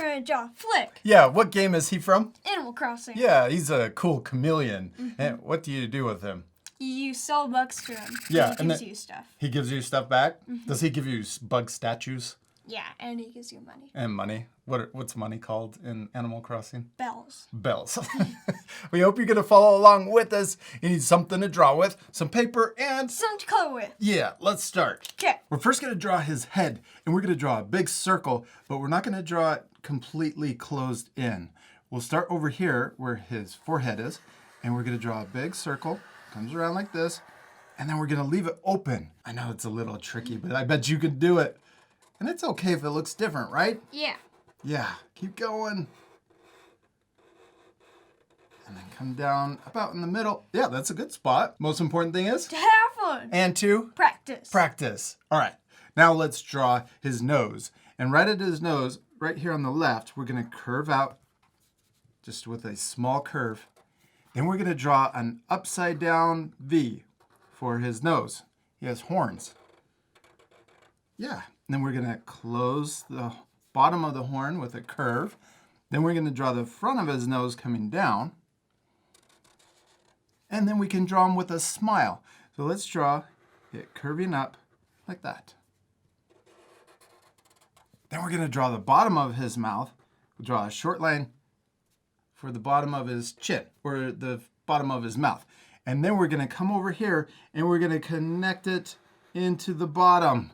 going to draw Flick. Yeah, what game is he from? Animal Crossing. Yeah, he's a cool chameleon. And what do you do with him? You sell bugs to him. Yeah, He gives you stuff. He gives you stuff back? Does he give you bug statues? Yeah, and he gives you money. And money. What's money called in Animal Crossing? Bells. Bells. We hope you're going to follow along with us. You need something to draw with, some paper, and... Something to color with. Yeah, let's start. Okay. We're first going to draw his head, and we're going to draw a big circle, but we're not going to draw it completely closed in. We'll start over here where his forehead is, and we're going to draw a big circle. Comes around like this, and then we're going to leave it open. I know it's a little tricky, but I bet you could do it. And it's okay if it looks different, right? Yeah. Yeah, keep going. And then come down about in the middle. Yeah, that's a good spot. Most important thing is? To have fun. And to? Practice. Practice. All right, now let's draw his nose. And right at his nose, right here on the left, we're going to curve out just with a small curve. Then we're going to draw an upside down V for his nose. He has horns. Yeah. And then we're going to close the bottom of the horn with a curve. Then we're going to draw the front of his nose coming down. And then we can draw him with a smile. So let's draw it curving up like that. Then we're going to draw the bottom of his mouth. We'll draw a short line for the bottom of his chin, or the bottom of his mouth. And then we're going to come over here and we're going to connect it into the bottom.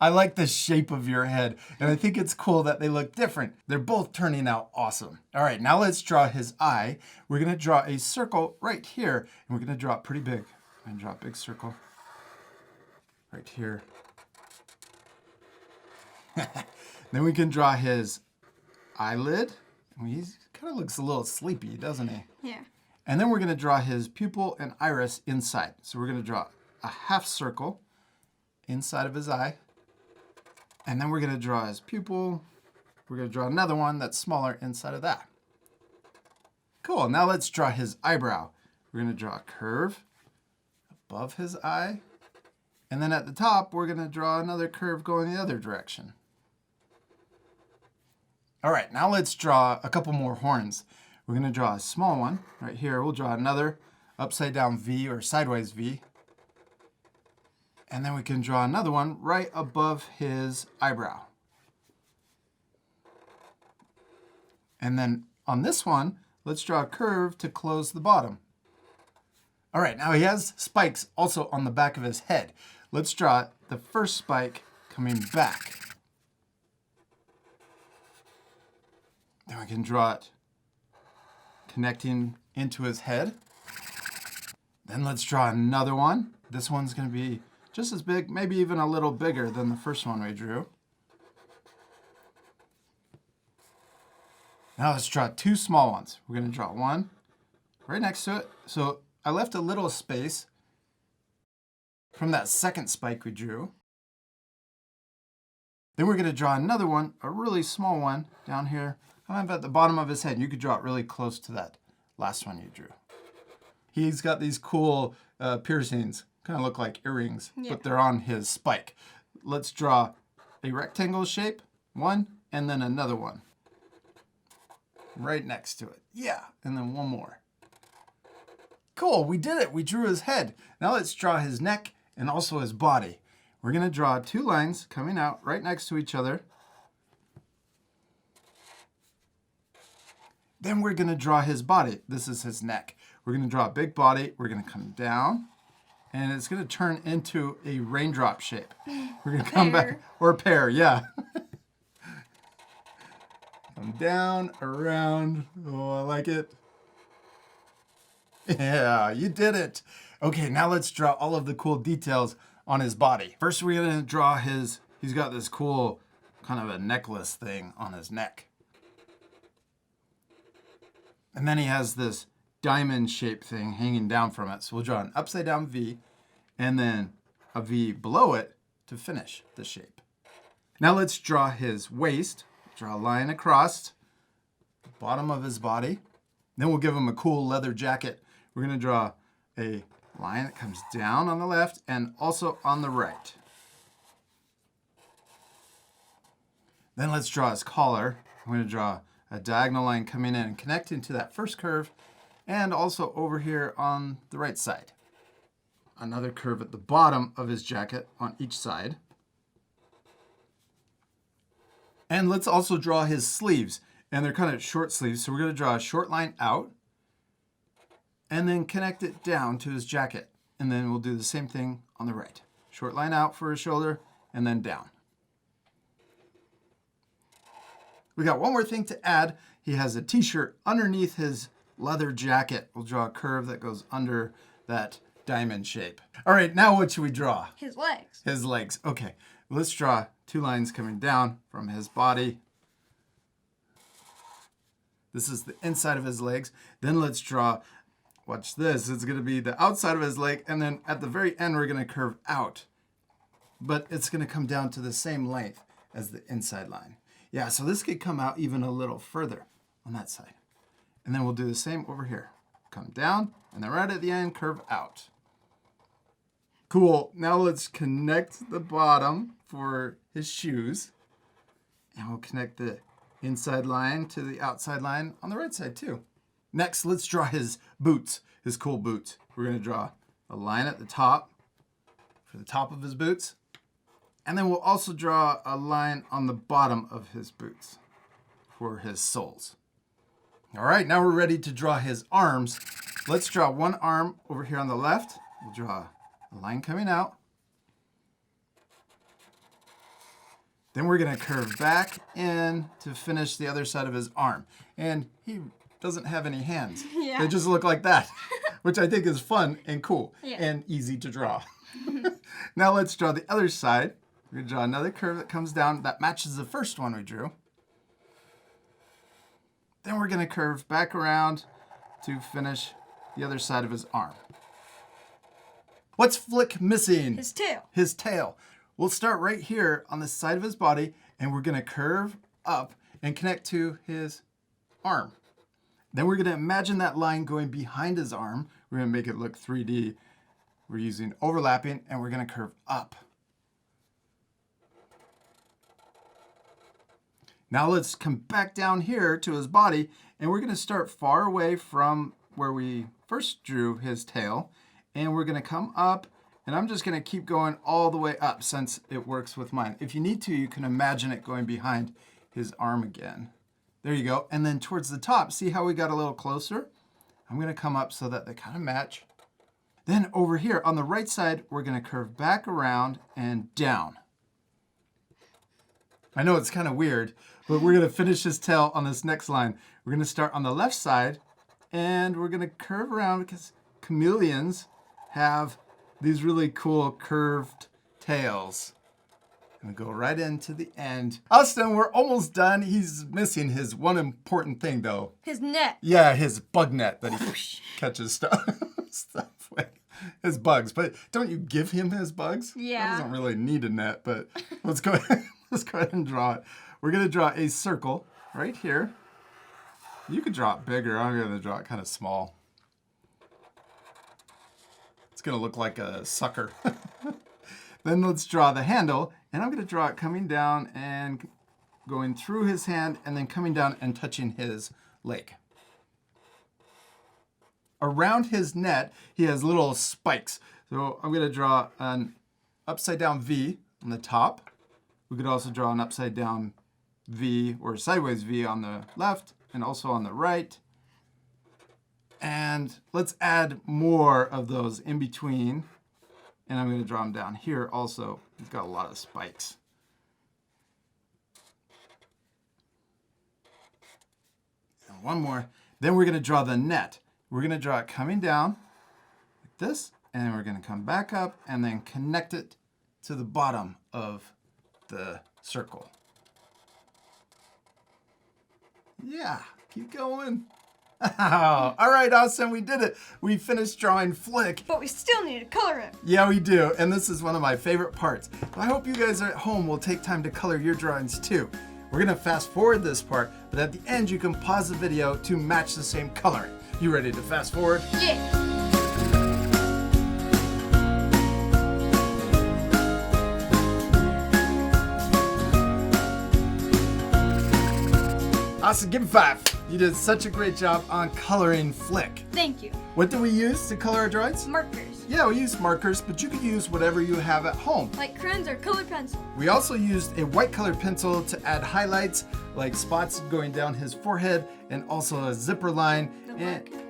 I like the shape of your head, and I think it's cool that they look different. They're both turning out awesome. All right, now let's draw his eye. We're going to draw a circle right here, and we're going to draw it pretty big. I'm going to draw a big circle right here. Then we can draw his eyelid. He kind of looks a little sleepy, doesn't he? Yeah. And then we're going to draw his pupil and iris inside. So we're going to draw a half circle inside of his eye. And then we're going to draw his pupil. We're going to draw another one that's smaller inside of that. Cool. Now let's draw his eyebrow. We're going to draw a curve above his eye. And then at the top, we're going to draw another curve going the other direction. All right, now let's draw a couple more horns. We're going to draw a small one right here. We'll draw another upside down V or sideways V. And then we can draw another one right above his eyebrow. And then on this one, let's draw a curve to close the bottom. All right, now he has spikes also on the back of his head. Let's draw the first spike coming back. Then we can draw it connecting into his head. Then let's draw another one. This one's going to be just as big, maybe even a little bigger than the first one we drew. Now let's draw two small ones. We're going to draw one right next to it. So I left a little space from that second spike we drew. Then we're going to draw another one, a really small one down here, kind of at the bottom of his head. You could draw it really close to that last one you drew. He's got these cool piercings, kind of look like earrings, but they're on his spike. Let's draw a rectangle shape, one, and then another one right next to it. Yeah, and then one more. Cool, we did it. We drew his head. Now let's draw his neck and also his body. We're going to draw two lines coming out right next to each other. Then we're going to draw his body. This is his neck. We're going to draw a big body. We're going to come down, and it's going to turn into a raindrop shape. We're going to come back, or a pear, yeah. Come down, around. Oh, I like it. Yeah, you did it. Okay, now let's draw all of the cool details on his body. First, we're going to draw he's got this cool kind of a necklace thing on his neck. And then he has this diamond shaped thing hanging down from it. So we'll draw an upside down V and then a V below it to finish the shape. Now let's draw his waist. Draw a line across the bottom of his body. Then we'll give him a cool leather jacket. We're going to draw a line that comes down on the left and also on the right. Then let's draw his collar. I'm going to draw a diagonal line coming in and connecting to that first curve, and also over here on the right side. Another curve at the bottom of his jacket on each side. And let's also draw his sleeves. And they're kind of short sleeves, so we're going to draw a short line out and then connect it down to his jacket. And then we'll do the same thing on the right. Short line out for his shoulder and then down. We got one more thing to add. He has a t-shirt underneath his leather jacket. We'll draw a curve that goes under that diamond shape. All right, now what should we draw? His legs. His legs. Okay, let's draw 2 lines coming down from his body. This is the inside of his legs. Then let's draw, watch this, it's going to be the outside of his leg, and then at the very end we're going to curve out. But it's going to come down to the same length as the inside line. Yeah, so this could come out even a little further on that side. And then we'll do the same over here. Come down, and then right at the end, curve out. Cool. Now let's connect the bottom for his shoes. And we'll connect the inside line to the outside line on the right side too. Next, let's draw his boots, his cool boots. We're going to draw a line at the top for the top of his boots. And then we'll also draw a line on the bottom of his boots for his soles. All right, now we're ready to draw his arms. Let's draw one arm over here on the left. We'll draw a line coming out. Then we're going to curve back in to finish the other side of his arm. And he doesn't have any hands. Yeah. They just look like that, which I think is fun and cool Yeah. and easy to draw. Now let's draw the other side. We're going to draw another curve that comes down that matches the first one we drew. Then we're going to curve back around to finish the other side of his arm. What's Flick missing? His tail. His tail. We'll start right here on the side of his body, and we're going to curve up and connect to his arm. Then we're going to imagine that line going behind his arm. We're going to make it look 3D. We're using overlapping, and we're going to curve up. Now let's come back down here to his body, and we're going to start far away from where we first drew his tail, and we're going to come up, and I'm just going to keep going all the way up since it works with mine. If you need to, you can imagine it going behind his arm again. There you go. And then towards the top, see how we got a little closer? I'm going to come up so that they kind of match. Then over here on the right side, we're going to curve back around and down. I know it's kind of weird, but we're going to finish his tail on this next line. We're going to start on the left side, and we're going to curve around because chameleons have these really cool curved tails. And go right into the end. Austin, we're almost done. He's missing his one important thing, though. His net. Yeah, his bug net that he catches stuff with. His bugs. But don't you give him his bugs? Yeah. He doesn't really need a net, but let's go ahead and draw it. We're going to draw a circle right here. You could draw it bigger. I'm going to draw it kind of small. It's going to look like a sucker. Then let's draw the handle, and I'm going to draw it coming down and going through his hand and then coming down and touching his leg. Around his net, he has little spikes. So I'm going to draw an upside down V on the top. We could also draw an upside down V or sideways V on the left and also on the right. And let's add more of those in between. And I'm going to draw them down here also. He's got a lot of spikes. And one more. Then we're going to draw the net. We're going to draw it coming down like this. And then we're going to come back up and then connect it to the bottom of the circle. Yeah, keep going. Oh, all right, Austin, we did it. We finished drawing Flick. But we still need to color him. Yeah, we do. And this is one of my favorite parts. I hope you guys at home will take time to color your drawings too. We're going to fast forward this part, but at the end you can pause the video to match the same coloring. You ready to fast forward? Yeah. Awesome, give me 5. You did such a great job on coloring Flick. Thank you. What do we use to color our drawings? Markers. Yeah, we use markers, but you could use whatever you have at home. Like crayons or colored pencil. We also used a white colored pencil to add highlights, like spots going down his forehead, and also a zipper line.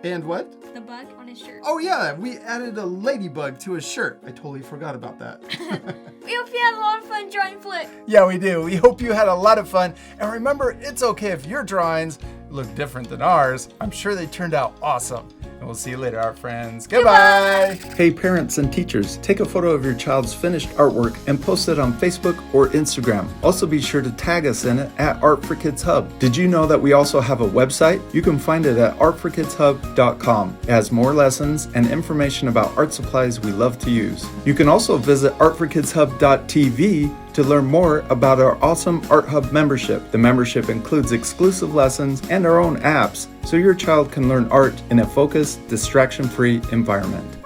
And what? The bug on his shirt. Oh yeah, we added a ladybug to his shirt. I totally forgot about that. We hope you had a lot of fun drawing Flick. Yeah, we do. We hope you had a lot of fun. And remember, it's okay if your drawings look different than ours. I'm sure they turned out awesome. And we'll see you later, our friends. Goodbye. Hey, parents and teachers, take a photo of your child's finished artwork and post it on Facebook or Instagram. Also be sure to tag us in it at Art for Kids Hub. Did you know that we also have a website? You can find it at artforkidshub.com. It has more lessons and information about art supplies we love to use. You can also visit artforkidshub.tv to learn more about our awesome Art Hub membership. The membership includes exclusive lessons and our own apps, so your child can learn art in a focused, distraction-free environment.